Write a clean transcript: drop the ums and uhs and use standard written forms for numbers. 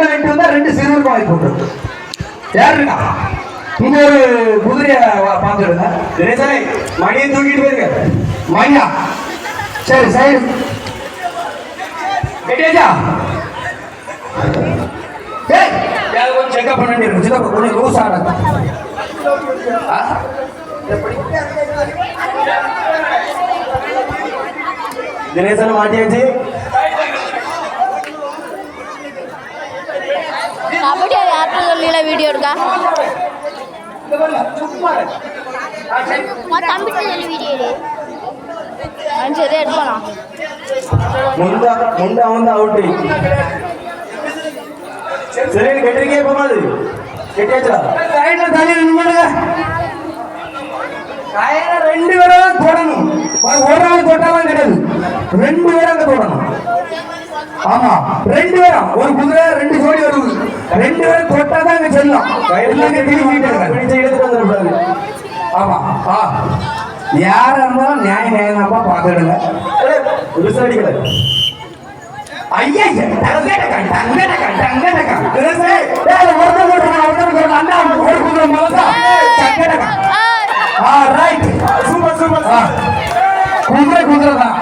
உள்ள வெட்டி வந்தா 2 சிறுவருக்கு வாய்ப்பு உண்டு. யாரு இருக்கா? இங்க ஒரு குதிரைய பாத்துடுங்க. தினேசனே மணியை தூக்கிட்டு போயிருங்க. மணியா? சரி சரி கெட்டியாச்சா? கொஞ்சம் செக்அப் பண்ண வேண்டியிருக்கு. சின்ன கொஞ்சம் லூஸ் ஆனது. தினேசன் மாட்டியாச்சு. கபடி யாருக்கும் சொல்லல வீடியோ இருக்கா? தம்பிட்டு சொல்லி வீடியோ சரி எடுக்கலாம். முண்டா வந்து அவுட். சரி கெட்டிருக்கே போகாது. கெட்டியாச்சா? சைடுல தள்ளி நின்னுங்க. கயிறை 2 பேரும் தொடணும். ஒரு ஆள் தொட்டாலும் கிடையாது. 2 பேரும் அங்க தொடணும். ஆமா 2 பேரும். ஒரு குதிரை 2 ஜோடி வருது. 2 பேரும் தொட்டாதான் அங்க செல்லும். ஆமா யாரா இருந்தாலும் நியாயமா பாத்துடுங்க. ஐயா குதிரை தான்